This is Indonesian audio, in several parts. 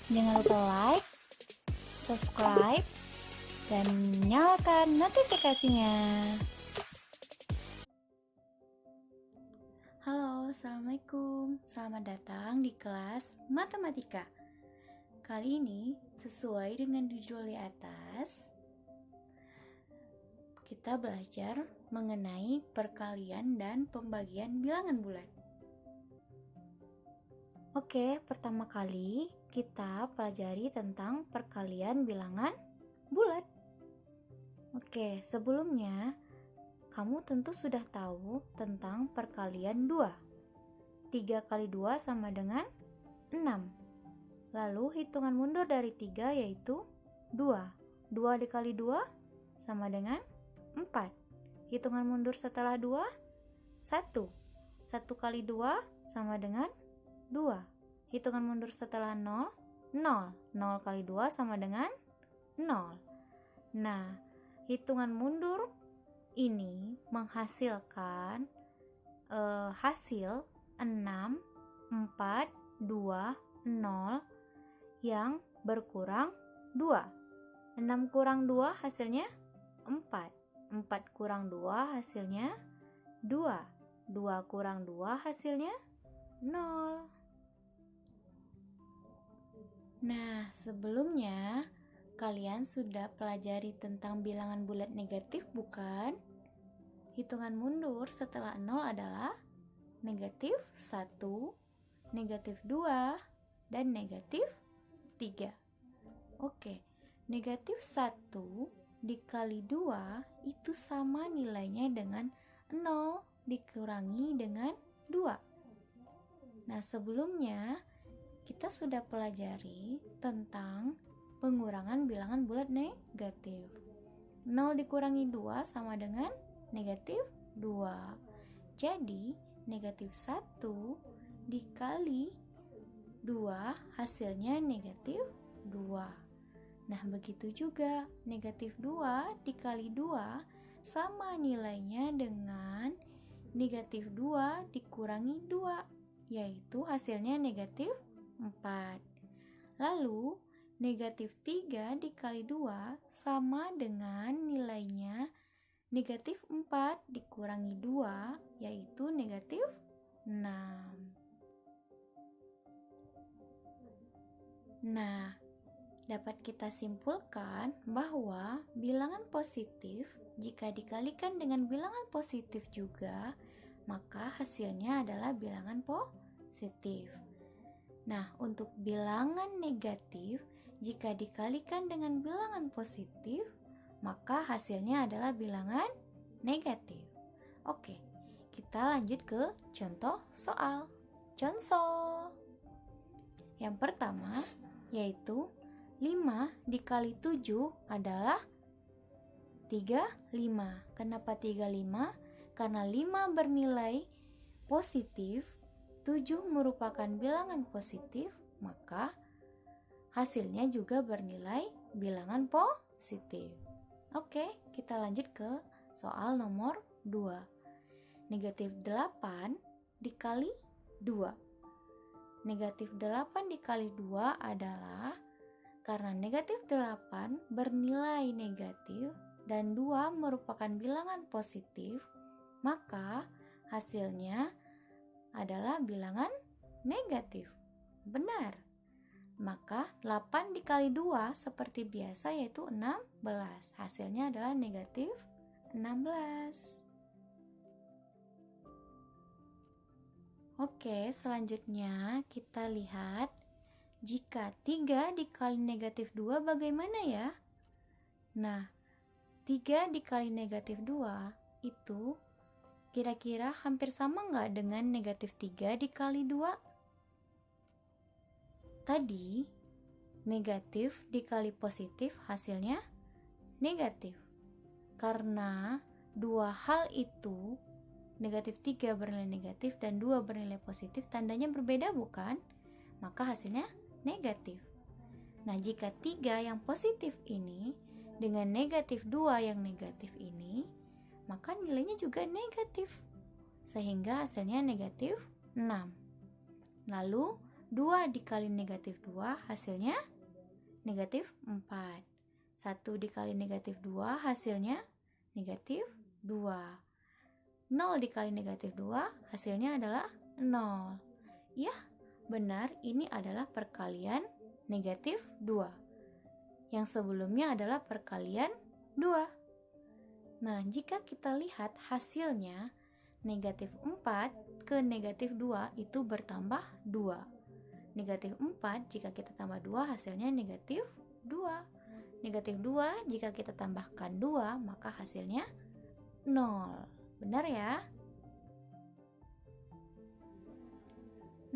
Jangan lupa like, subscribe, dan nyalakan notifikasinya. Halo, Assalamualaikum. Selamat datang di kelas Matematika. Kali ini, sesuai dengan judul di atas, kita belajar mengenai perkalian dan pembagian bilangan bulat. Oke, pertama kali kita pelajari tentang perkalian bilangan bulat. Oke, sebelumnya kamu tentu sudah tahu tentang perkalian 2. 3 kali 2 sama dengan 6. Lalu hitungan mundur dari 3 yaitu 2. 2 dikali 2 sama dengan 4. Hitungan mundur setelah 2, 1. 1 kali 2 sama dengan 2. Hitungan mundur setelah 0, 0. 0 kali 2 sama dengan 0. Nah, hitungan mundur ini menghasilkan hasil 6, 4, 2, 0 yang berkurang 2. 6 kurang 2 hasilnya 4. 4 kurang 2 hasilnya 2. 2 kurang 2 hasilnya 0. Nah, sebelumnya kalian sudah pelajari tentang bilangan bulat negatif, bukan? Hitungan mundur setelah 0 adalah negatif 1, negatif 2, dan negatif 3. Oke, negatif 1 dikali 2 itu sama nilainya dengan 0 dikurangi dengan 2. Nah, sebelumnya kita sudah pelajari tentang pengurangan bilangan bulat negatif. 0 dikurangi 2 sama dengan negatif 2. Jadi, negatif 1 dikali 2 hasilnya negatif 2. Nah, begitu juga negatif 2 dikali 2 sama nilainya dengan negatif 2 dikurangi 2, yaitu hasilnya negatif 4. Lalu, negatif 3 dikali 2 sama dengan nilainya negatif 4 dikurangi 2, yaitu negatif 6. Nah, dapat kita simpulkan bahwa bilangan positif jika dikalikan dengan bilangan positif juga, maka hasilnya adalah bilangan positif. Nah, untuk bilangan negatif, jika dikalikan dengan bilangan positif, maka hasilnya adalah bilangan negatif. Oke, kita lanjut ke contoh soal. Contoh yang pertama yaitu 5 dikali 7 adalah 35. Kenapa 35? Karena 5 bernilai positif, 7 merupakan bilangan positif, maka hasilnya juga bernilai bilangan positif. Oke, kita lanjut ke soal nomor 2. Negatif 8 dikali 2. Negatif 8 dikali 2 adalah karena negatif 8 bernilai negatif dan 2 merupakan bilangan positif, maka hasilnya adalah bilangan negatif. Benar. Maka 8 dikali 2 seperti biasa yaitu 16. Hasilnya adalah negatif 16. Oke, selanjutnya kita lihat jika 3 dikali negatif 2 bagaimana ya? Nah, 3 dikali negatif 2 itu kira-kira hampir sama nggak dengan negatif 3 dikali 2? Tadi, negatif dikali positif hasilnya negatif. Karena dua hal itu, negatif 3 bernilai negatif dan 2 bernilai positif, tandanya berbeda bukan? Maka hasilnya negatif. Nah, jika 3 yang positif ini dengan negatif 2 yang negatif ini, maka nilainya juga negatif. Sehingga hasilnya negatif 6. Lalu 2 dikali negatif 2 hasilnya negatif 4. 1 dikali negatif 2 hasilnya negatif 2. 0 dikali negatif 2 hasilnya adalah 0. Ya, benar, ini adalah perkalian negatif 2. Yang sebelumnya adalah perkalian 2. Nah, jika kita lihat hasilnya, negatif 4 ke negatif 2 itu bertambah 2. Negatif 4 jika kita tambah 2 hasilnya negatif 2. Negatif 2 jika kita tambahkan 2 maka hasilnya 0. Benar ya?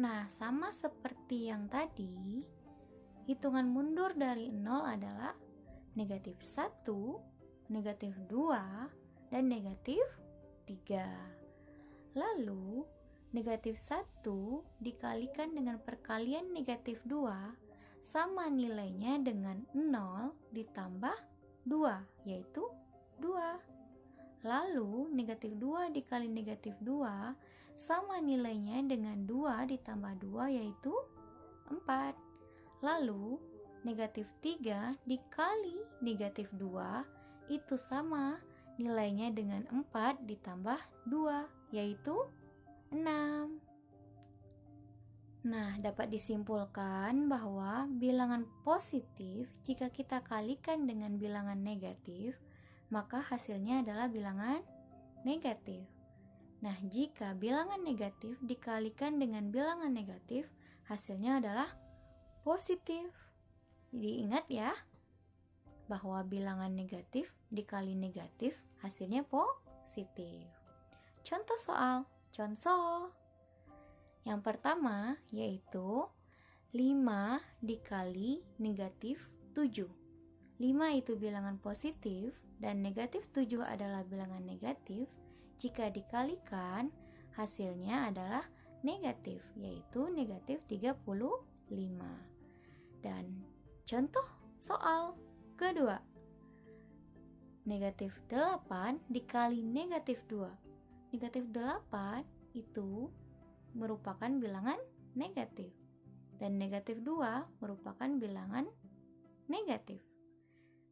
Nah, sama seperti yang tadi, hitungan mundur dari 0 adalah negatif 1, negatif 2, dan negatif 3. Lalu, negatif 1 dikalikan dengan perkalian negatif 2 sama nilainya dengan 0 ditambah 2, yaitu 2. Lalu, negatif 2 dikali negatif 2 sama nilainya dengan 2 ditambah 2, yaitu 4. Lalu, negatif 3 dikali negatif 2 itu sama nilainya dengan 4 ditambah 2, yaitu 6. Nah, dapat disimpulkan bahwa bilangan positif jika kita kalikan dengan bilangan negatif, maka hasilnya adalah bilangan negatif. Nah, jika bilangan negatif dikalikan dengan bilangan negatif, hasilnya adalah positif. Jadi ingat ya, bahwa bilangan negatif dikali negatif hasilnya positif. Contoh soal, contoh. Yang pertama yaitu 5 dikali negatif 7. 5 itu bilangan positif dan negatif 7 adalah bilangan negatif. Jika dikalikan, hasilnya adalah negatif, yaitu negatif 35. Dan contoh soal kedua, negatif 8 dikali negatif 2. Negatif 8 itu merupakan bilangan negatif, dan negatif 2 merupakan bilangan negatif.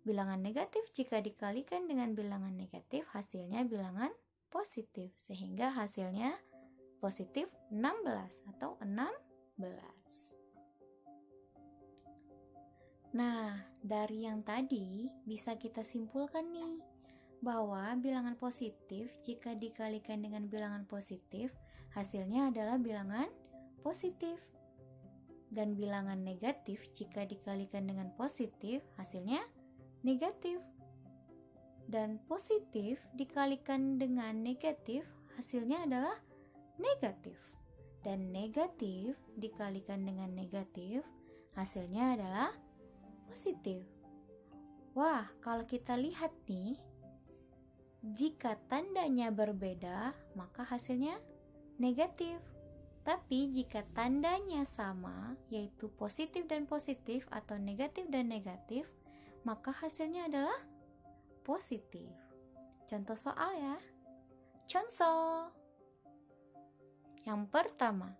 Bilangan negatif jika dikalikan dengan bilangan negatif, hasilnya bilangan positif, sehingga hasilnya positif 16 atau 16. Nah, dari yang tadi bisa kita simpulkan nih, bahwa bilangan positif jika dikalikan dengan bilangan positif, hasilnya adalah bilangan positif. Dan bilangan negatif jika dikalikan dengan positif, hasilnya negatif. Dan positif dikalikan dengan negatif, hasilnya adalah negatif. Dan negatif dikalikan dengan negatif, hasilnya adalah positif. Wah, kalau kita lihat nih, jika tandanya berbeda, maka hasilnya negatif. Tapi jika tandanya sama, yaitu positif dan positif atau negatif dan negatif, maka hasilnya adalah positif. Contoh soal ya. Contoh. Yang pertama,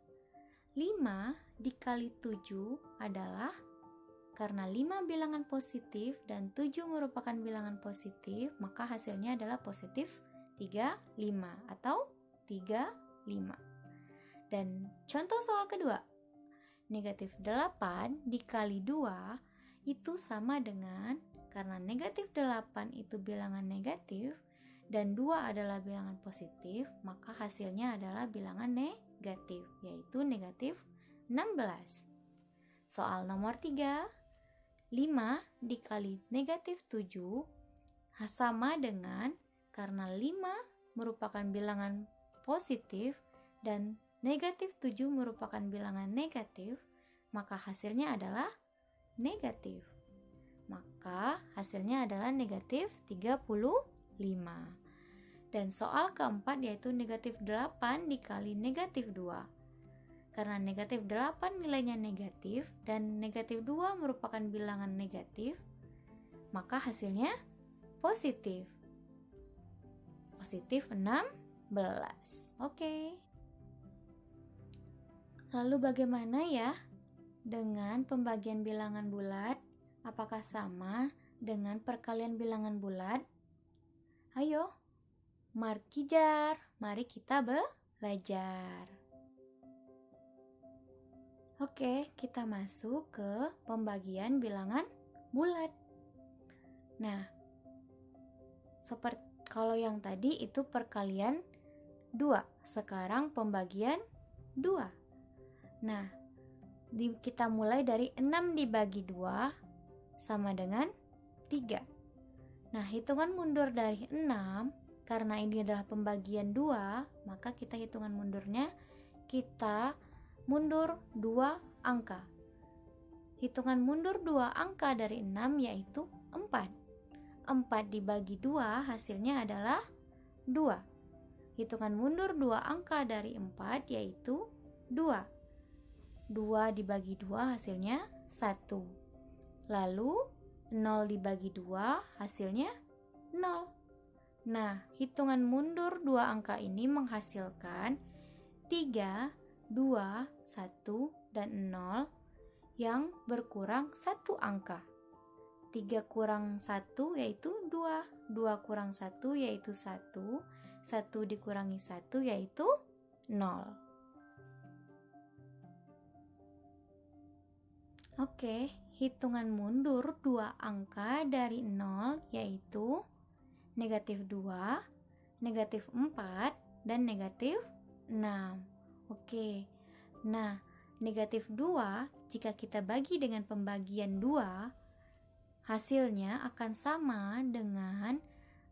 5 dikali 7 adalah, karena 5 bilangan positif dan 7 merupakan bilangan positif, maka hasilnya adalah positif 35 atau 35. Dan contoh soal kedua, negatif 8 dikali 2 itu sama dengan, karena negatif 8 itu bilangan negatif dan 2 adalah bilangan positif, maka hasilnya adalah bilangan negatif, yaitu negatif 16. Soal nomor 3, 5 dikali negatif 7 sama dengan, karena 5 merupakan bilangan positif dan negatif 7 merupakan bilangan negatif, maka hasilnya adalah negatif. Maka hasilnya adalah negatif 35. Dan soal keempat yaitu negatif 8 dikali negatif 2. Karena negatif 8 nilainya negatif dan negatif 2 merupakan bilangan negatif, maka hasilnya positif. Positif 16. Oke. Lalu bagaimana ya dengan pembagian bilangan bulat, apakah sama dengan perkalian bilangan bulat? Ayo, mari kita belajar. Oke, kita masuk ke pembagian bilangan bulat. Nah, seperti kalau yang tadi itu perkalian 2, sekarang pembagian 2. Nah, kita mulai dari 6 dibagi 2 sama dengan 3. Nah, hitungan mundur dari 6, karena ini adalah pembagian 2, maka kita hitungan mundurnya, kita mundur 2 angka. Hitungan mundur 2 angka dari 6 yaitu 4. 4 dibagi 2 hasilnya adalah 2. Hitungan mundur 2 angka dari 4 yaitu 2. 2 dibagi 2 hasilnya 1. Lalu 0 dibagi 2 hasilnya 0. Nah, hitungan mundur 2 angka ini menghasilkan 3, 2, 1, dan 0 yang berkurang 1 angka. 3 kurang 1 yaitu 2, 2 kurang 1 yaitu 1, 1 dikurangi 1 yaitu 0. Oke, hitungan mundur 2 angka dari 0 yaitu negatif 2, negatif 4, dan negatif 6. Oke, nah negatif 2 jika kita bagi dengan pembagian 2, hasilnya akan sama dengan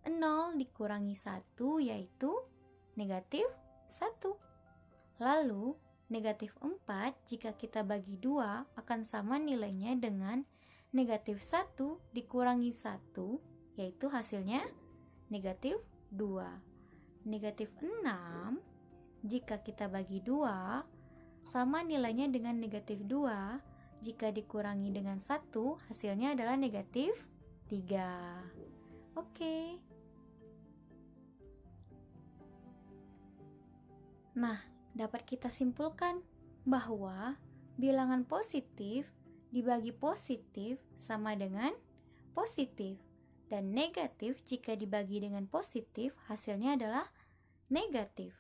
0 dikurangi 1 yaitu negatif 1. Lalu negatif 4 jika kita bagi 2 akan sama nilainya dengan negatif 1 dikurangi 1 yaitu hasilnya negatif 2. Negatif 6 jika kita bagi 2 sama nilainya dengan negatif 2 jika dikurangi dengan 1 hasilnya adalah negatif 3. Oke. Nah, dapat kita simpulkan bahwa bilangan positif dibagi positif sama dengan positif, dan negatif jika dibagi dengan positif hasilnya adalah negatif.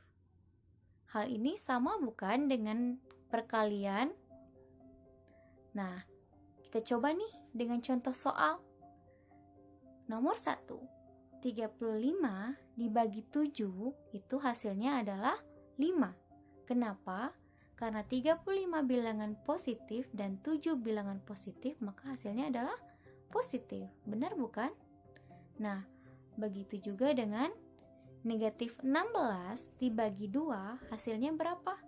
Hal ini sama bukan dengan perkalian? Nah, kita coba nih dengan contoh soal. Nomor 1, 35 dibagi 7 itu hasilnya adalah 5. Kenapa? Karena 35 bilangan positif dan 7 bilangan positif, maka hasilnya adalah positif. Benar bukan? Nah, begitu juga dengan negatif 16 dibagi 2 hasilnya berapa?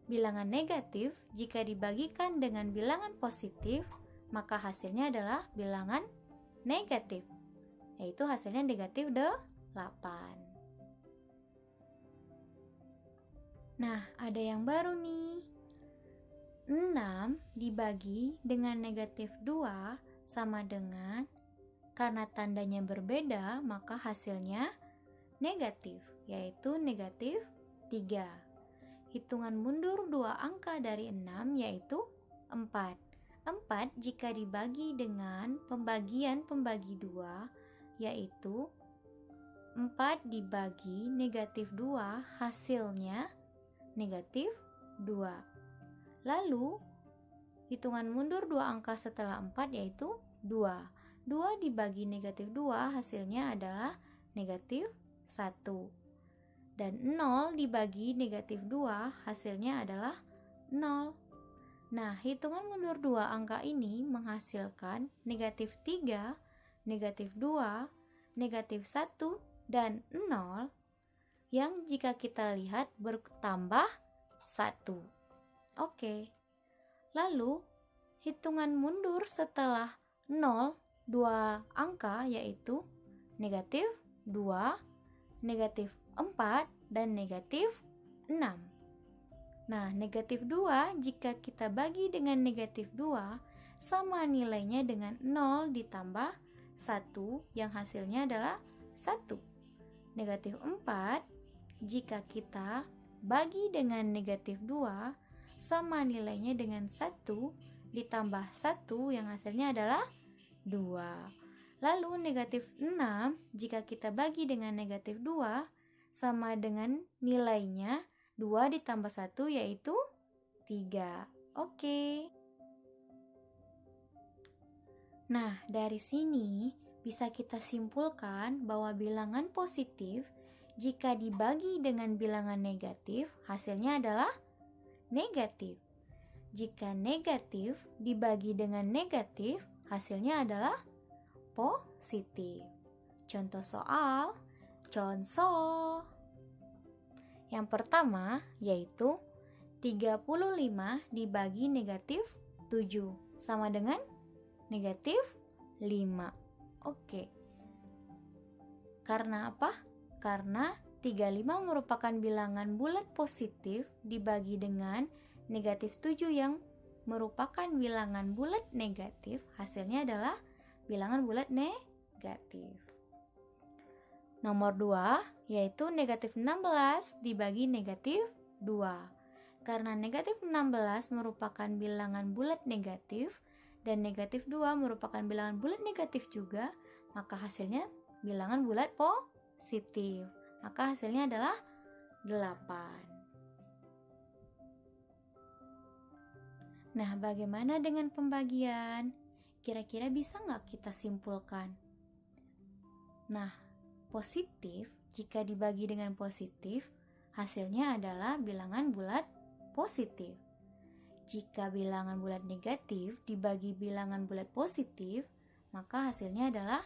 Bilangan negatif jika dibagikan dengan bilangan positif, maka hasilnya adalah bilangan negatif, yaitu hasilnya negatif 8. Nah, ada yang baru nih. 6 dibagi dengan negatif 2 sama dengan, karena tandanya berbeda, maka hasilnya negatif, yaitu negatif 3. Hitungan mundur 2 angka dari 6 yaitu 4. 4 jika dibagi dengan pembagian pembagi 2 yaitu 4 dibagi negatif 2 hasilnya negatif 2. Lalu hitungan mundur 2 angka setelah 4 yaitu 2. 2 dibagi negatif 2 hasilnya adalah negatif 1. Dan 0 dibagi negatif 2 hasilnya adalah 0. Nah, hitungan mundur 2 angka ini menghasilkan negatif 3, negatif 2, negatif 1, dan 0 yang jika kita lihat bertambah 1. Oke. Lalu, hitungan mundur setelah 0 2 angka yaitu negatif 2, negatif 4, dan negatif 6. Nah, negatif 2 jika kita bagi dengan negatif 2 sama nilainya dengan 0 ditambah 1 yang hasilnya adalah 1. Negatif 4 jika kita bagi dengan negatif 2 sama nilainya dengan 1 ditambah 1 yang hasilnya adalah 2. Lalu negatif 6 jika kita bagi dengan negatif 2 sama dengan nilainya 2 ditambah 1 yaitu 3. Oke. Nah, dari sini bisa kita simpulkan bahwa bilangan positif jika dibagi dengan bilangan negatif hasilnya adalah negatif. Jika negatif dibagi dengan negatif hasilnya adalah positif. Contoh soal. Contoh. Yang pertama yaitu 35 dibagi negatif 7 sama dengan negatif 5. Oke. Karena apa? Karena 35 merupakan bilangan bulat positif dibagi dengan negatif 7 yang merupakan bilangan bulat negatif, hasilnya adalah bilangan bulat negatif. Nomor 2 yaitu negatif 16 dibagi negatif 2. Karena negatif 16 merupakan bilangan bulat negatif dan negatif 2 merupakan bilangan bulat negatif juga, maka hasilnya bilangan bulat positif. Maka hasilnya adalah 8. Nah, bagaimana dengan pembagian? Kira-kira bisa nggak kita simpulkan? Nah, positif jika dibagi dengan positif, hasilnya adalah bilangan bulat positif. Jika bilangan bulat negatif dibagi bilangan bulat positif, maka hasilnya adalah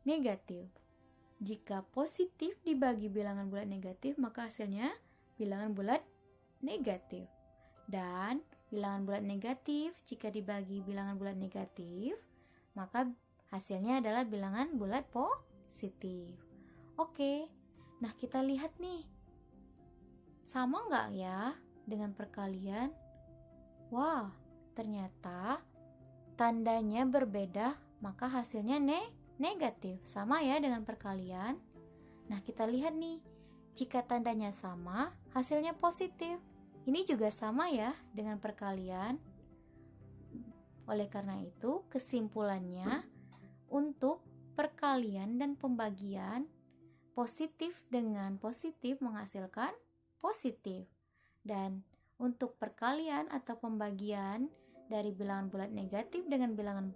negatif. Jika positif dibagi bilangan bulat negatif, maka hasilnya bilangan bulat negatif. Dan bilangan bulat negatif jika dibagi bilangan bulat negatif, maka hasilnya adalah bilangan bulat positif. Oke, nah kita lihat nih, sama nggak ya dengan perkalian? Wah, ternyata tandanya berbeda, maka hasilnya negatif. Sama ya dengan perkalian. Nah, kita lihat nih, jika tandanya sama, hasilnya positif. Ini juga sama ya dengan perkalian. Oleh karena itu, kesimpulannya untuk perkalian dan pembagian, positif dengan positif menghasilkan positif. Dan untuk perkalian atau pembagian dari bilangan bulat negatif dengan bilangan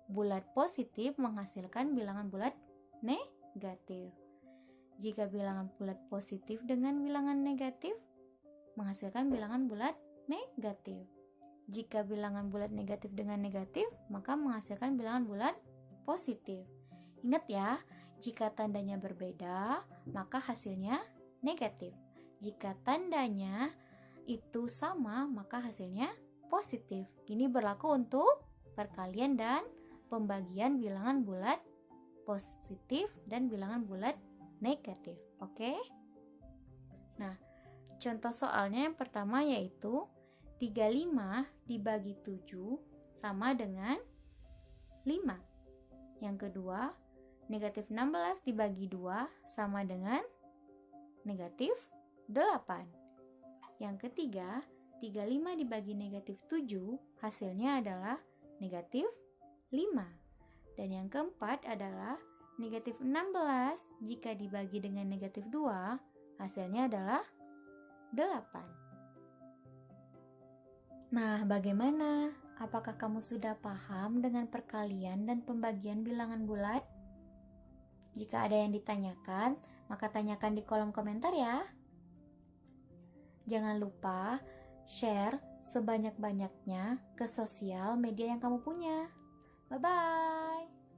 bulat positif menghasilkan bilangan bulat negatif. Jika bilangan bulat positif dengan bilangan negatif menghasilkan bilangan bulat negatif. Jika bilangan bulat negatif dengan negatif, maka menghasilkan bilangan bulat positif. Ingat ya, jika tandanya berbeda, maka hasilnya negatif. Jika tandanya itu sama, maka hasilnya positif. Ini berlaku untuk perkalian dan pembagian bilangan bulat positif dan bilangan bulat negatif. Oke? Nah, contoh soalnya yang pertama yaitu 35 dibagi 7 sama dengan 5. Yang kedua, negatif 16 dibagi 2 sama dengan negatif 8. Yang ketiga, 35 dibagi negatif 7 hasilnya adalah negatif 5. Dan yang keempat adalah negatif 16 jika dibagi dengan negatif 2 hasilnya adalah 8. Nah, bagaimana? Apakah kamu sudah paham dengan perkalian dan pembagian bilangan bulat? Jika ada yang ditanyakan, maka tanyakan di kolom komentar ya. Jangan lupa share sebanyak-banyaknya ke sosial media yang kamu punya. Bye-bye.